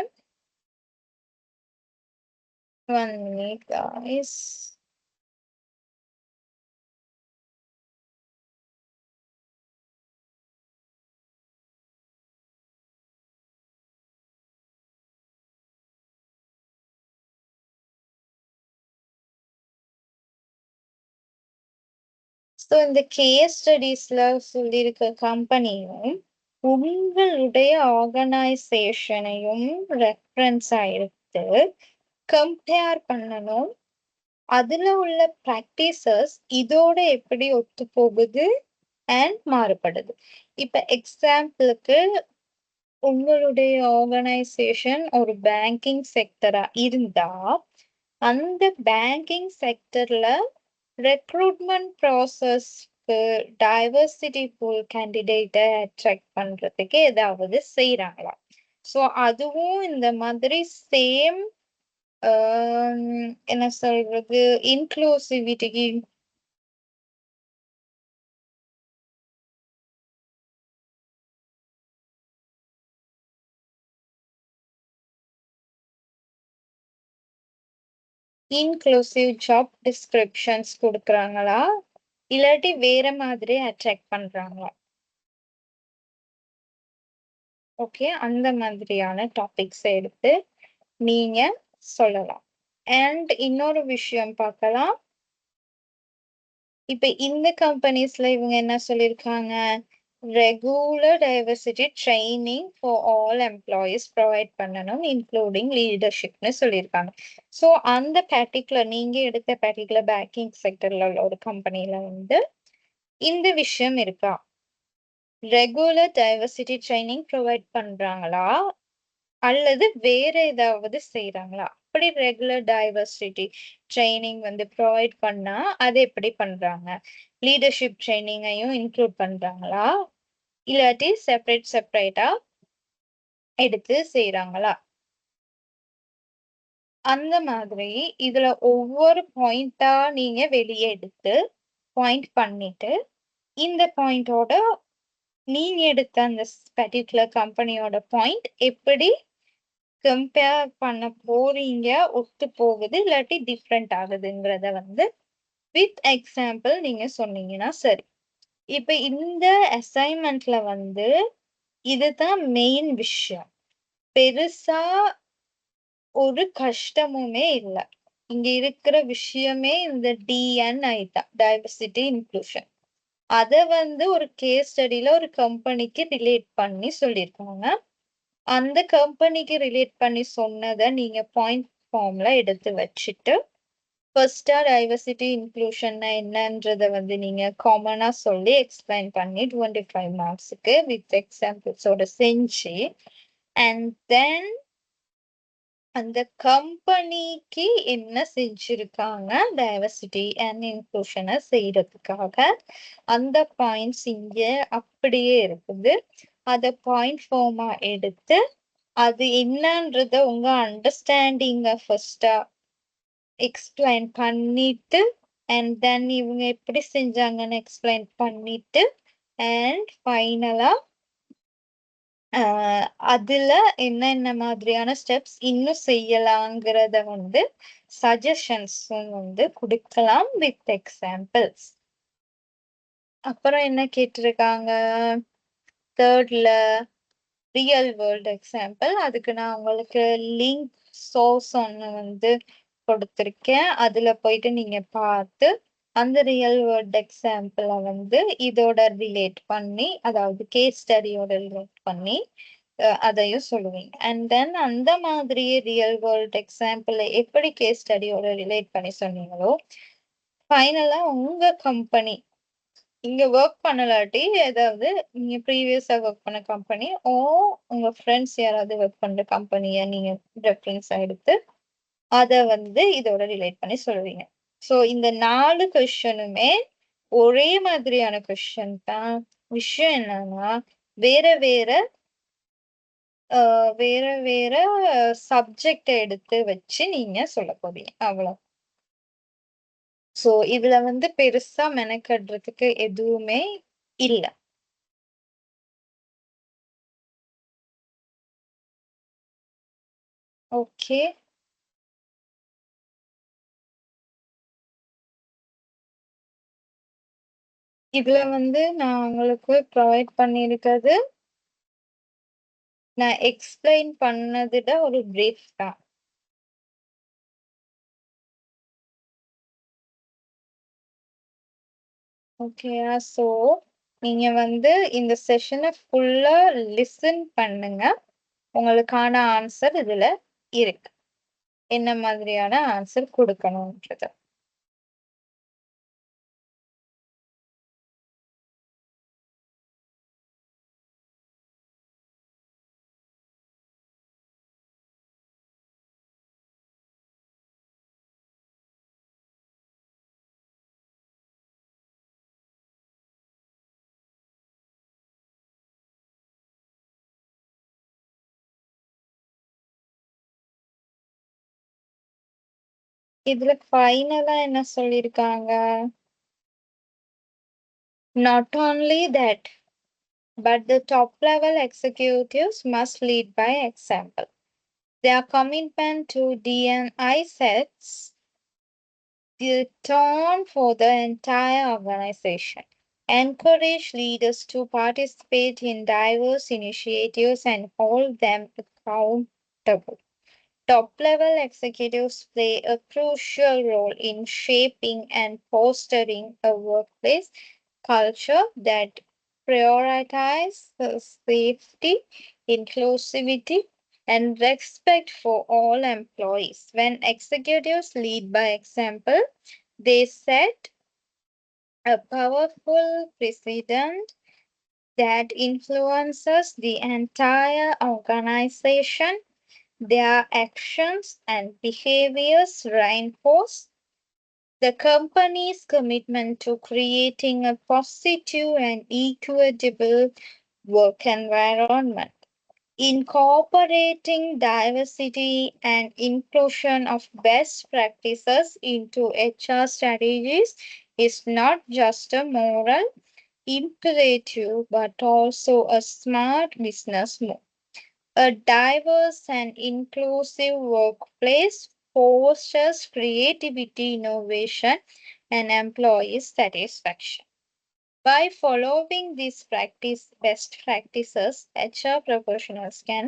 1 minute guys. ஸோ இந்த case ஸ்டடீஸ்ல சொல்லியிருக்க கம்பெனியும் உங்களுடைய ஆர்கனைசேஷனையும் ரெஃபரன்ஸா எடுத்து compare பண்ணணும். அதுல உள்ள பிராக்டிசஸ் இதோட எப்படி ஒத்து போகுது அண்ட் மாறுபடுது. இப்ப எக்ஸாம்பிளுக்கு உங்களுடைய ஆர்கனைசேஷன் ஒரு பேங்கிங் செக்டரா இருந்தா அந்த பேங்கிங் செக்டர்ல ரெக்ரூட்மெண்ட் ப்ராசஸ்க்கு டைவர்சிட்டி பூல் கேண்டிடேட்டை அட்ராக்ட் பண்றதுக்கு ஏதாவது செய்யறாங்களா? ஸோ அதுவும் இந்த மாதிரி சேம் என்ன சொல்றது இன்க்ளூசிவிட்டிக்கு இன்க்ளூசிவ் ஜாப் டிஸ்கிரிப்ஷன்ஸ் கொடுக்குறாங்களா இல்லாட்டி வேற மாதிரி அட்ராக்ட் பண்றாங்களா? ஓகே, அந்த மாதிரியான டாபிக்ஸ் எடுத்து நீங்க சொல்லலாம். அண்ட் இன்னொரு விஷயம் பார்க்கலாம். இப்ப இந்த கம்பெனிஸ்ல இவங்க என்ன சொல்லியிருக்காங்க? Regular diversity training for all employees provide பண்ணணும் இன்க்ளூடிங் லீடர்ஷிப்னு சொல்லியிருக்காங்க. ஸோ அந்த பர்டிகுலர் நீங்க எடுத்த பர்டிகுலர் பேங்கிங் செக்டர்ல உள்ள ஒரு கம்பெனில வந்து இந்த விஷயம் இருக்கா? ரெகுலர் டைவர்சிட்டி ட்ரைனிங் ப்ரொவைட் பண்றாங்களா அல்லது வேற ஏதாவது செய்யறாங்களா? அப்படி ரெகுலர் டைவர்சிட்டி ட்ரைனிங் வந்து ப்ரொவைட் பண்ணா அது எப்படி பண்றாங்க? லீடர்ஷிப் ட்ரைனிங்கையும் இன்க்ளூட் பண்றாங்களா இல்லாட்டி செப்பரேட்டா எடுத்து செய்யறாங்களா? அந்த மாதிரி இதுல ஒவ்வொரு பாயிண்டா நீங்க வெளியே எடுத்து பாயிண்ட் பண்ணிட்டு இந்த பாயிண்டோட நீங்க எடுத்த அந்த பர்டிகுலர் கம்பெனியோட பாயிண்ட் எப்படி கம்பேர் பண்ண போறீங்க, ஒத்து போகுது இல்லாட்டி டிஃப்ரெண்ட் ஆகுதுங்கிறத வந்து வித் எக்ஸாம்பிள் நீங்க சொன்னீங்கன்னா சரி. இப்ப இந்த அசைன்மெண்ட்ல வந்து இதுதான் மெயின் விஷயம். பெருசா ஒரு கஷ்டமுமே இல்ல. இங்க இருக்கிற விஷயமே இந்த DNI தான், டைவர்சிட்டி இன்க்ளூஷன். அத வந்து ஒரு கேஸ் ஸ்டடியில ஒரு கம்பெனிக்கு ரிலேட் பண்ணி சொல்லியிருக்காங்க. அந்த கம்பெனிக்கு ரிலேட் பண்ணி சொன்னதை நீங்க பாயிண்ட் ஃபார்ம்ல எடுத்து வச்சுட்டு ஃபர்ஸ்டா டைவர்சிட்டி இன்க்ளூஷன்னா என்னன்றத வந்து நீங்க காமனா சொல்லி எக்ஸ்பிளைன் பண்ணி 25 மார்க்ஸுக்கு வித் எக்ஸாம்பிள்ஸோட செஞ்சு அண்ட் தென் அந்த கம்பெனிக்கு என்ன செஞ்சிருக்காங்க டைவர்சிட்டி அண்ட் இன்க்ளூஷனை செய்யறதுக்காக அந்த பாயிண்ட்ஸ் இங்க அப்படியே இருக்குது. அத பாயிண்ட் ஃபார்மா எடுத்து அது என்னன்றத உங்க அண்டர்ஸ்டாண்டிங்க ஃபர்ஸ்டா எக்ஸ்பிளைன் பண்ணிட்டு அண்ட் தென் இவங்க எப்படி செஞ்சாங்கன்னு எக்ஸ்பிளைன் பண்ணிட்டு அண்ட் ஃபைனலா அதுல என்னென்ன மாதிரியான ஸ்டெப்ஸ் இன்னும் செய்யலாங்கிறத வந்து சஜஷன்ஸும் வந்து குடுக்கலாம் வித் எக்ஸாம்பிள்ஸ். அப்புறம் என்ன கேட்டிருக்காங்க? தேர்ட்ல ரியல் வேர்ல்ட் எக்ஸாம்பிள். அதுக்கு நான் உங்களுக்கு லிங்க் சோர்ஸ் ஒண்ணு வந்து கொடுத்திருக்கேன். அதுல போயிட்டு நீங்க பார்த்து அந்த ரியல் வேர்ல்ட் எக்ஸாம்பிள வந்து இதோட ரிலேட் பண்ணி, அதாவது கேஸ் ஸ்டடியோட ரிலேட் பண்ணி அதையும் சொல்லுவீங்க. அண்ட் தென் அந்த மாதிரியே ரியல் வேர்ல்ட் எக்ஸாம்பிள எப்படி கேஸ் ஸ்டடியோட ரிலேட் பண்ணி சொன்னீங்களோ, ஃபைனலா உங்க கம்பெனி இங்க ஒர்க் பண்ணலாட்டி ஏதாவது நீங்க ப்ரீவியஸா ஒர்க் பண்ண கம்பெனி உங்க ஃப்ரெண்ட்ஸ் யாராவது ஒர்க் பண்ற கம்பெனிய நீங்க ரெஃபரன்ஸா எடுத்து அத வந்து இதோட ரிலேட் பண்ணி சொல்லுவீங்க. ஸோ இந்த 4 கொஸ்டினுமே ஒரே மாதிரியான கொஸ்டின் தான். விஷயம் என்னன்னா வேற வேற வேற வேற சப்ஜெக்ட் எடுத்து வச்சு நீங்க சொல்ல போறீங்க. அவ்வளோ. ஸோ இதுல வந்து பெருசா மெனக்கடுறதுக்கு எதுவுமே இல்ல. ஓகே. இதுல வந்து நான் உங்களுக்கு ப்ரொவைட் பண்ணியிருக்கிறது நான் எக்ஸ்பிளைன் பண்ணதுட ஒரு பிரீஃப் தான். ஓகேயா? ஸோ நீங்க வந்து இந்த செஷனை ஃபுல்லா லிசன் பண்ணுங்க. உங்களுக்கான ஆன்சர் இதுல இருக்கு. என்ன மாதிரியான ஆன்சர் கொடுக்கணும்ன்றது. இதுல ஃபைனலா என்ன சொல்லியிருக்காங்க? Not only that, but the top level executives must lead by example. Their commitment to D&I sets the tone for the entire organization. Encourage leaders to participate in diverse initiatives and hold them accountable. Top-level executives play a crucial role in shaping and fostering a workplace culture that prioritizes safety, inclusivity, and respect for all employees. When executives lead by example, they set a powerful precedent that influences the entire organization. Their actions and behaviors reinforce the company's commitment to creating a positive and equitable work environment. Incorporating diversity and inclusion of best practices into HR strategies is not just a moral imperative but also a smart business move. A diverse and inclusive workplace fosters creativity, innovation, and employee satisfaction. By following these best practices, HR professionals can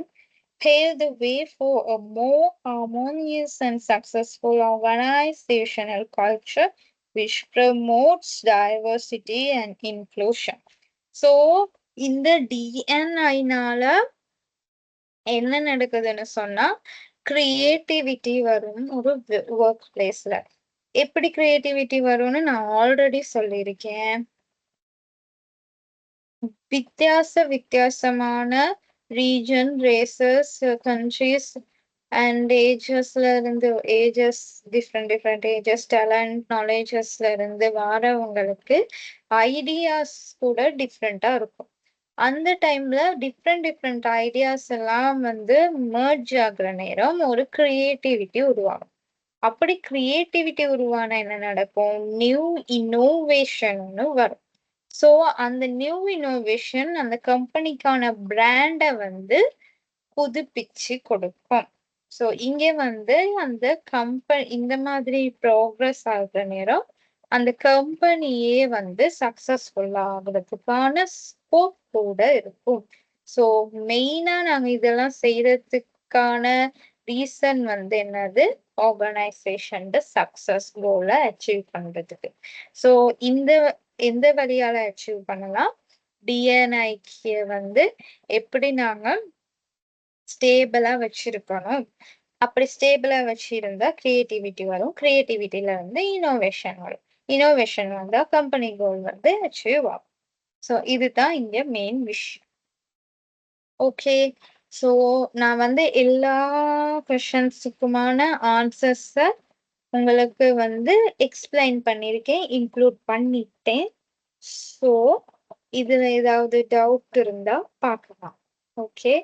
pave the way for a more harmonious and successful organizational culture which promotes diversity and inclusion. So, இந்த DNI-னால என்ன நடக்குதுன்னு சொன்னா creativity வரும் ஒரு work பிளேஸ்ல. எப்படி creativity வரும்னு நான் ஆல்ரெடி சொல்லியிருக்கேன். வித்தியாசமான ரீஜன், ரேசஸ், கண்ட்ரீஸ் அண்ட் ஏஜஸ்ல இருந்து டிஃப்ரெண்ட் ஏஜஸ், டேலண்ட், நாலேஜஸ்ல இருந்து வரவங்களுக்கு ஐடியாஸ் கூட டிஃப்ரெண்டா இருக்கும். அந்த டைம்ல டிஃப்ரெண்ட் ஐடியாஸ் எல்லாம் வந்து மெர்ஜ் ஆகுற நேரம் ஒரு கிரியேட்டிவிட்டி உருவாகும். அப்படி கிரியேட்டிவிட்டி உருவானா என்ன நடக்கும்? நியூ இன்னோவேஷன்னு வரும். ஸோ அந்த நியூ இன்னோவேஷன் அந்த கம்பெனிக்கான பிராண்ட வந்து புதுப்பிச்சு கொடுக்கும். ஸோ இங்க வந்து அந்த இந்த மாதிரி ப்ராக்ரஸ் ஆகுற நேரம் அந்த கம்பெனியே வந்து சக்சஸ்ஃபுல் ஆகுறதுக்கான ஸ்கோப் கூட இருக்கும். ஸோ மெயினா நாங்க இதெல்லாம் செய்யறதுக்கான ரீசன் வந்து என்னது? ஆர்கனைசேஷன் சக்சஸ் கோல அச்சீவ் பண்றதுக்கு. ஸோ இந்த எந்த வழியால அச்சீவ் பண்ணலாம்? டிஎன்ஐக்கு வந்து எப்படி நாங்க ஸ்டேபிளா வச்சிருக்கணும். அப்படி ஸ்டேபிளா வச்சிருந்தா கிரியேட்டிவிட்டி வரும். கிரியேட்டிவிட்டில வந்து இன்னோவேஷன் வரும். இன்னோவேஷன் வந்தா கம்பெனி கோல் வந்து அச்சீவ் ஆகும். ஸோ இதுதான் இங்க மெயின் விஷயம். ஓகே. ஸோ நான் வந்து எல்லா கொஷன்ஸுக்குமான ஆன்சர்ஸ உங்களுக்கு வந்து எக்ஸ்பிளைன் பண்ணியிருக்கேன். இன்க்ளூட் பண்ணிட்டேன். ஸோ இதுல ஏதாவது டவுட் இருந்தா பார்க்கலாம். Okay.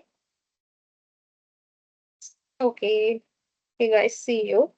Okay. You guys, see you.